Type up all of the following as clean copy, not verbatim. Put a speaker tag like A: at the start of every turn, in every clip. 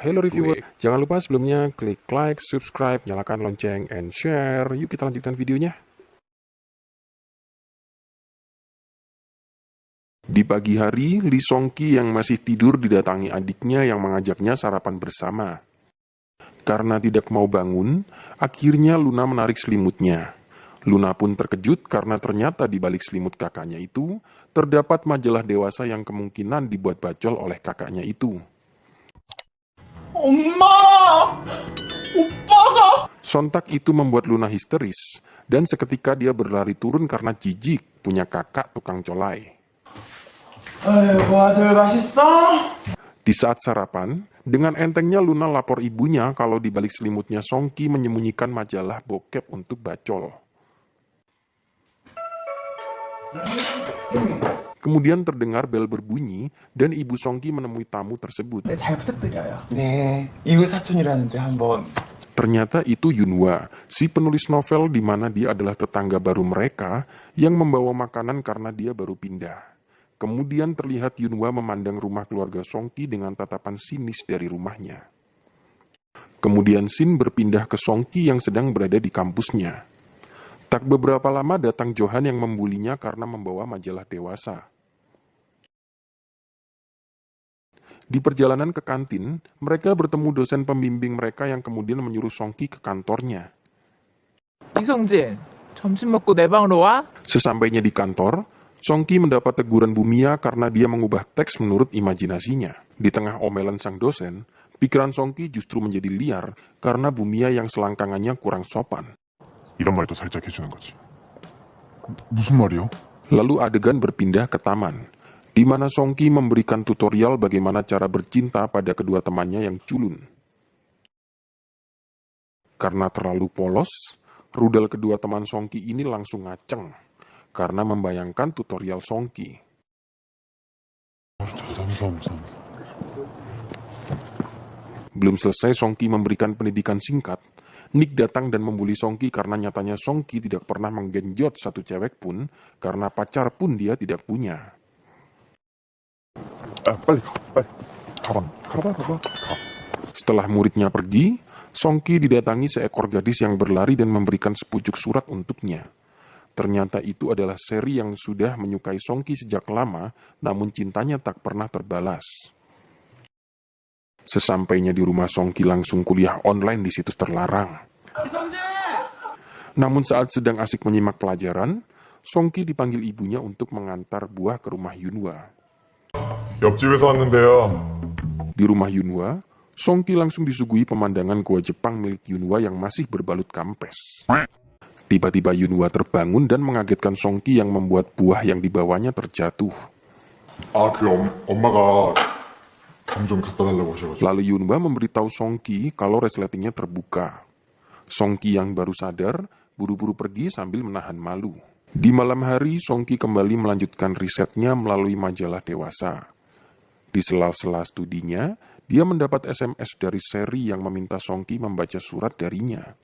A: Hello reviewer, jangan lupa sebelumnya klik like, subscribe, nyalakan lonceng, and share. Yuk kita lanjutkan videonya. Di pagi hari, Lee Song-ki yang masih tidur didatangi adiknya yang mengajaknya sarapan bersama. Karena tidak mau bangun, akhirnya Luna menarik selimutnya. Luna pun terkejut karena ternyata di balik selimut kakaknya itu, terdapat majalah dewasa yang kemungkinan dibuat bacol oleh kakaknya itu.
B: 엄마! 오빠가!
A: Sontak itu membuat Luna histeris, dan seketika dia berlari turun karena jijik punya kakak tukang colai.
B: 아이고, 아들 맛있어?
A: Di saat sarapan, dengan entengnya Luna lapor ibunya kalau di balik selimutnya Song-ki menyembunyikan majalah bokep untuk bacol. Kemudian terdengar bel berbunyi dan ibu Song-ki menemui tamu tersebut.
B: 네, 잘 부탁드려요. 네, 이웃 사촌이라는데 한번.
A: Ternyata itu Yunhwa, si penulis novel di mana dia adalah tetangga baru mereka yang membawa makanan karena dia baru pindah. Kemudian terlihat Yunhwa memandang rumah keluarga Song-ki dengan tatapan sinis dari rumahnya. Kemudian Shin berpindah ke Song-ki yang sedang berada di kampusnya. Tak beberapa lama datang Johan yang membulinya karena membawa majalah dewasa. Di perjalanan ke kantin, mereka bertemu dosen pembimbing mereka yang kemudian menyuruh Song-ki ke kantornya.
C: 이성진, 점심 먹고 내 방으로 와?
A: Sesampainya di kantor, Song-ki mendapat teguran Bumiya karena dia mengubah teks menurut imajinasinya. Di tengah omelan sang dosen, pikiran Song-ki justru menjadi liar karena Bumiya yang selangkangannya kurang sopan.
D: 이런 말도 살짝 해주는 거지. 무슨 말이요?
A: Lalu adegan berpindah ke taman, di mana Song-ki memberikan tutorial bagaimana cara bercinta pada kedua temannya yang culun. Karena terlalu polos, rudal kedua teman Song-ki ini langsung ngaceng, karena membayangkan tutorial Song-ki.
D: 무서워.
A: Belum selesai Song-ki memberikan pendidikan singkat, Nick datang dan membuli Song-ki karena nyatanya Song-ki tidak pernah menggenjot satu cewek pun, karena pacar pun dia tidak punya.
D: 빨리 가. 가봐.
A: Setelah muridnya pergi, Song-ki didatangi seekor gadis yang berlari dan memberikan sepucuk surat untuknya. Ternyata itu adalah seri yang sudah menyukai Song-ki sejak lama, namun cintanya tak pernah terbalas. Sesampainya di rumah, Song-ki langsung kuliah online di situs terlarang. Namun saat sedang asik menyimak pelajaran, Song-ki dipanggil ibunya untuk mengantar buah ke rumah Yunhwa.
D: 옆집에서 왔는데요.
A: Di rumah Yunhwa, Song-ki langsung disuguhi pemandangan gua Jepang milik Yunhwa yang masih berbalut kampes. Tiba-tiba Yunhwa terbangun dan mengagetkan Song-ki yang membuat buah yang dibawanya terjatuh.
D: 엄마가 감 좀 갖다 달라고 하셔가지고.
A: Lalu Yunhwa memberitahu Song-ki kalau resletingnya terbuka. Song-ki yang baru sadar, buru-buru pergi sambil menahan malu. Di malam hari, Song-ki kembali melanjutkan risetnya melalui majalah dewasa. Di sela-sela studinya, dia mendapat SMS dari Seri yang meminta Song-ki membaca surat darinya.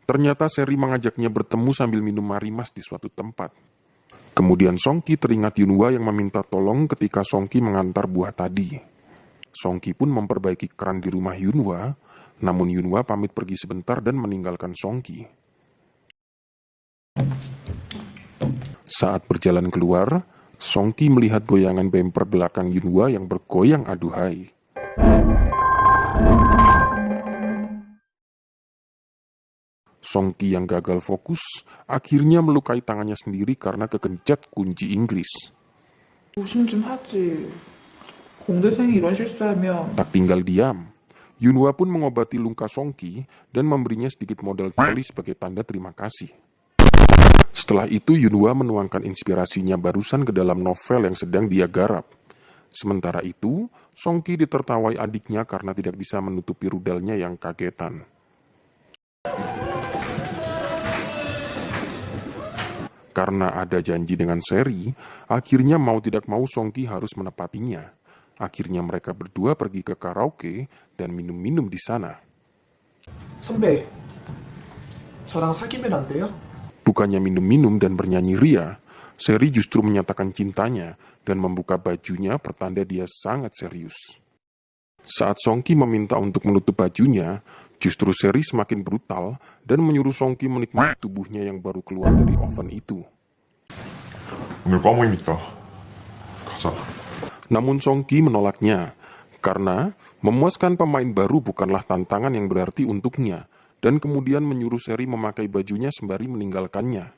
A: Ternyata Seri mengajaknya bertemu sambil minum marimas di suatu tempat. Kemudian Song-ki teringat Yunhwa yang meminta tolong ketika Song-ki mengantar buah tadi. Song-ki pun memperbaiki keran di rumah Yunhwa, namun Yunhwa pamit pergi sebentar dan meninggalkan Song-ki. Saat berjalan keluar, Song-ki melihat goyangan bemper belakang Yunhwa yang bergoyang aduhai. Song-ki yang gagal fokus akhirnya melukai tangannya sendiri karena kekencet kunci Inggris.
C: 조심 좀 하지. 공대생이 이런 실수하면
A: Tak tinggal diam, Yunhwa pun mengobati luka Song-ki dan memberinya sedikit modal tali sebagai tanda terima kasih. Setelah itu Yunhwa menuangkan inspirasinya barusan ke dalam novel yang sedang dia garap. Sementara itu, Song-ki ditertawai adiknya karena tidak bisa menutupi rudalnya yang kagetan. Karena ada janji dengan Seri, akhirnya mau tidak mau Song-ki harus menepatinya. Akhirnya mereka berdua pergi ke karaoke dan minum-minum di sana.
B: 선배, 저랑 사귀면 안 돼요?
A: Bukannya minum-minum dan bernyanyi ria, Seri justru menyatakan cintanya dan membuka bajunya pertanda dia sangat serius. Saat Songki meminta untuk menutup bajunya, justru Seri semakin brutal dan menyuruh Songki menikmati tubuhnya yang baru keluar dari oven itu.
D: 오늘 꽈모입니다. 가자.
A: Namun Songki menolaknya, karena memuaskan pemain baru bukanlah tantangan yang berarti untuknya, dan kemudian menyuruh Seri memakai bajunya sembari meninggalkannya.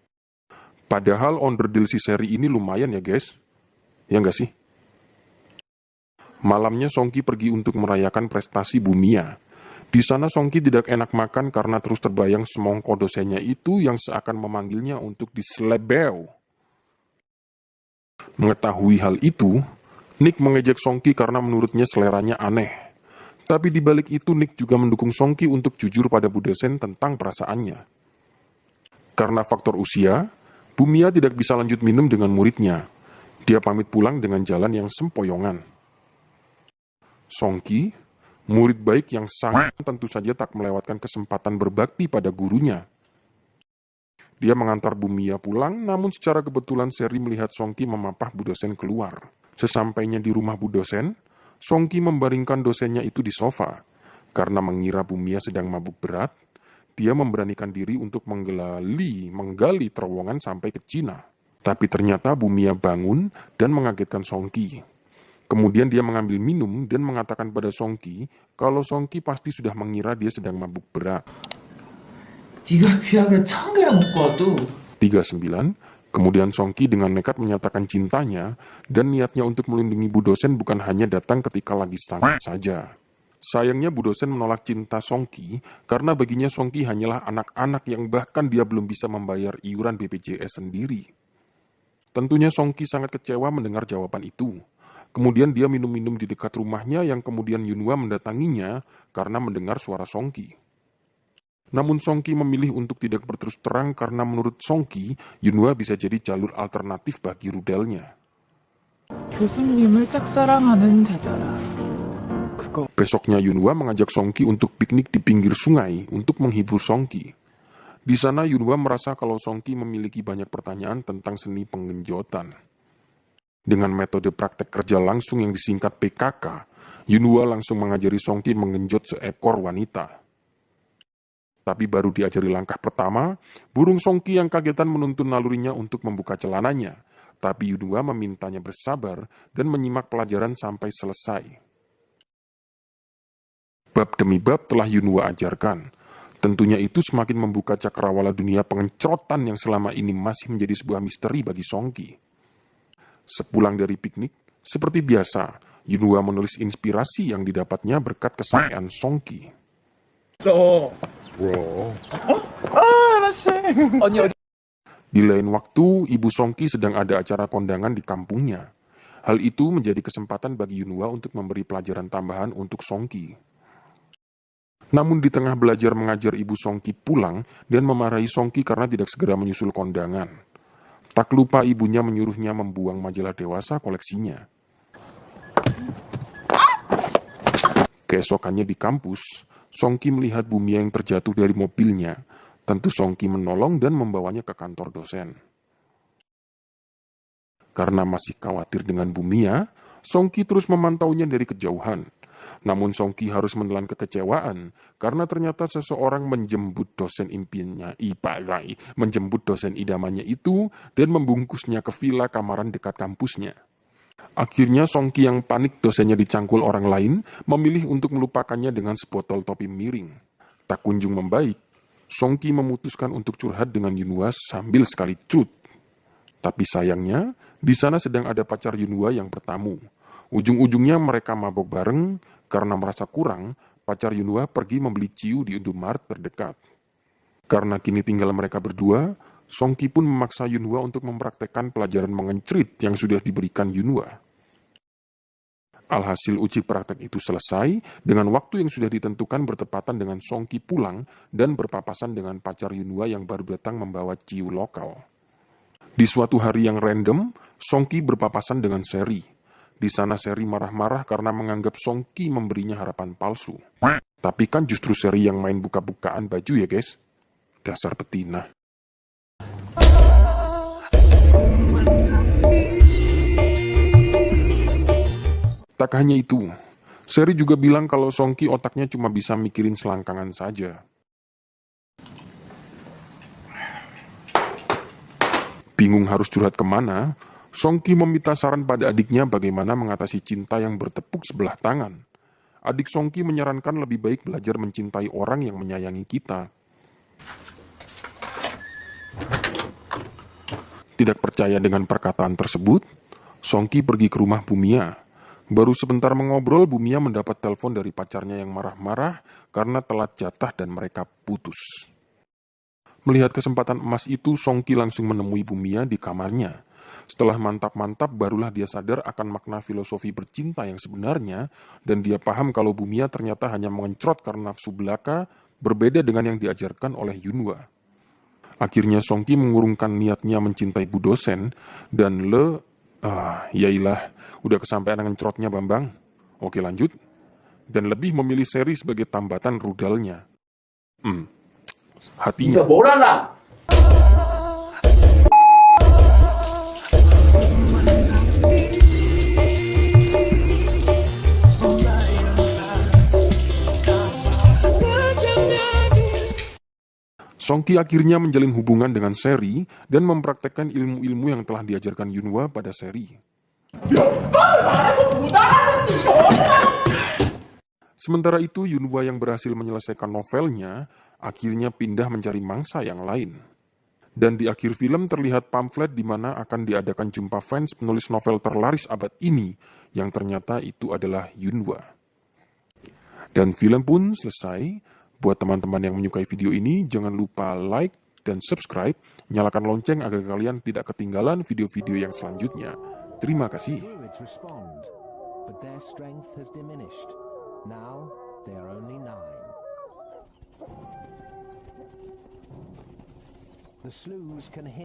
A: Padahal onderdil si Seri ini lumayan ya guys, ya nggak sih? Malamnya Songki pergi untuk merayakan prestasi Bumia. Di sana Songki tidak enak makan karena terus terbayang semongko dosennya itu yang seakan memanggilnya untuk diselebeu. Mengetahui hal itu, Nick mengejek Songki karena menurutnya seleranya aneh. Tapi di balik itu Nick juga mendukung Songki untuk jujur pada Bu dosen tentang perasaannya. Karena faktor usia, Bumia tidak bisa lanjut minum dengan muridnya. Dia pamit pulang dengan jalan yang sempoyongan. Songki, murid baik yang sangat tentu saja tak melewatkan kesempatan berbakti pada gurunya. Dia mengantar Bumia pulang, namun secara kebetulan Seri melihat Songki memapah Bu dosen keluar. Sesampainya di rumah Bu dosen, Songki membaringkan dosennya itu di sofa. Karena mengira Bumia sedang mabuk berat, dia memberanikan diri untuk menggali terowongan sampai ke Cina. Tapi ternyata Bumia bangun dan mengagetkan Songki. Kemudian dia mengambil minum dan mengatakan pada Songki kalau Songki pasti sudah mengira dia sedang mabuk berat.
C: 네가 비약을 1000개나 먹고 와도
A: 39. Kemudian Songki dengan nekat menyatakan cintanya dan niatnya untuk melindungi Bu dosen bukan hanya datang ketika lagi sakit saja. Sayangnya Bu dosen menolak cinta Songki karena baginya Songki hanyalah anak-anak yang bahkan dia belum bisa membayar iuran BPJS sendiri. Tentunya Songki sangat kecewa mendengar jawaban itu. Kemudian dia minum-minum di dekat rumahnya yang kemudian Yunhwa mendatanginya karena mendengar suara Songki. Namun Songki memilih untuk tidak berterus terang karena menurut Songki, Yunhwa bisa jadi jalur alternatif bagi rudelnya.
C: 교수님을 짝사랑하는 자자라.
A: Besoknya Yunhwa mengajak Songki untuk piknik di pinggir sungai untuk menghibur Songki. Di sana Yunhwa merasa kalau Songki memiliki banyak pertanyaan tentang seni penggenjotan. Dengan metode praktek kerja langsung yang disingkat PKK, Yunhwa langsung mengajari Songki menggenjot seekor wanita. Tapi baru diajari langkah pertama, burung Songki yang kagetan menuntun nalurinya untuk membuka celananya. Tapi Yunhwa memintanya bersabar dan menyimak pelajaran sampai selesai. Bab demi bab telah Yunhwa ajarkan. Tentunya itu semakin membuka cakrawala dunia pengencrotan yang selama ini masih menjadi sebuah misteri bagi Songki. Sepulang dari piknik, seperti biasa, Yunhwa menulis inspirasi yang didapatnya berkat kesaksian Songki.
C: 언니 어디
A: Di lain waktu, Ibu Songki sedang ada acara kondangan di kampungnya. Hal itu menjadi kesempatan bagi Yunhwa untuk memberi pelajaran tambahan untuk Songki. Namun di tengah belajar mengajar Ibu Songki pulang dan memarahi Songki karena tidak segera menyusul kondangan. Tak lupa ibunya menyuruhnya membuang majalah dewasa koleksinya. Keesokannya di kampus, Songki melihat Bumia yang terjatuh dari mobilnya. Tentu Songki menolong dan membawanya ke kantor dosen. Karena masih khawatir dengan Bumia, Songki terus memantaunya dari kejauhan. Namun Songki harus menelan kekecewaan karena ternyata seseorang menjemput dosen menjemput dosen idamannya itu dan membungkusnya ke villa kamaran dekat kampusnya. Akhirnya Songki yang panik dosennya dicangkul orang lain memilih untuk melupakannya dengan sebotol topi miring. Tak kunjung membaik, Songki memutuskan untuk curhat dengan Yunhwa sambil sekali cut. Tapi sayangnya, di sana sedang ada pacar Yunhwa yang bertamu. Ujung-ujungnya mereka mabok bareng, karena merasa kurang, pacar Yunhwa pergi membeli ciu di Indomaret terdekat. Karena kini tinggal mereka berdua, Songki pun memaksa Yunhwa untuk mempraktekkan pelajaran mengencrit yang sudah diberikan Yunhwa. Alhasil uji praktek itu selesai dengan waktu yang sudah ditentukan bertepatan dengan Songki pulang dan berpapasan dengan pacar Yunhwa yang baru datang membawa ciu lokal. Di suatu hari yang random, Songki berpapasan dengan Seri. Di sana Seri marah-marah karena menganggap Songki memberinya harapan palsu. Tapi kan justru Seri yang main buka-bukaan baju ya guys. Dasar betina. Tak hanya itu, Seri juga bilang kalau Songki otaknya cuma bisa mikirin selangkangan saja. Bingung harus curhat kemana, Songki meminta saran pada adiknya bagaimana mengatasi cinta yang bertepuk sebelah tangan. Adik Songki menyarankan lebih baik belajar mencintai orang yang menyayangi kita. Tidak percaya dengan perkataan tersebut, Songki pergi ke rumah Bumia. Baru sebentar mengobrol, Bumia mendapat telepon dari pacarnya yang marah-marah karena telat jatah dan mereka putus. Melihat kesempatan emas itu, Songki langsung menemui Bumia di kamarnya. Setelah mantap-mantap, barulah dia sadar akan makna filosofi bercinta yang sebenarnya, dan dia paham kalau Bumia ternyata hanya mengencrot karena nafsu belaka, berbeda dengan yang diajarkan oleh Yunhwa. Akhirnya Songki mengurungkan niatnya mencintai Bu dosen, dan yailah, udah kesampaian ngencrotnya Bambang. Oke lanjut. Dan lebih memilih seri sebagai tambatan rudalnya. Hatinya. Songki akhirnya menjalin hubungan dengan Seri dan mempraktekkan ilmu-ilmu yang telah diajarkan Yunhwa pada Seri. Sementara itu, Yunhwa yang berhasil menyelesaikan novelnya akhirnya pindah mencari mangsa yang lain. Dan di akhir film terlihat pamflet di mana akan diadakan jumpa fans penulis novel terlaris abad ini, yang ternyata itu adalah Yunhwa. Dan film pun selesai. Buat teman-teman yang menyukai video ini, jangan lupa like dan subscribe, nyalakan lonceng agar kalian tidak ketinggalan video-video yang selanjutnya. Terima kasih.
E: Now they are only 9. The slews can hear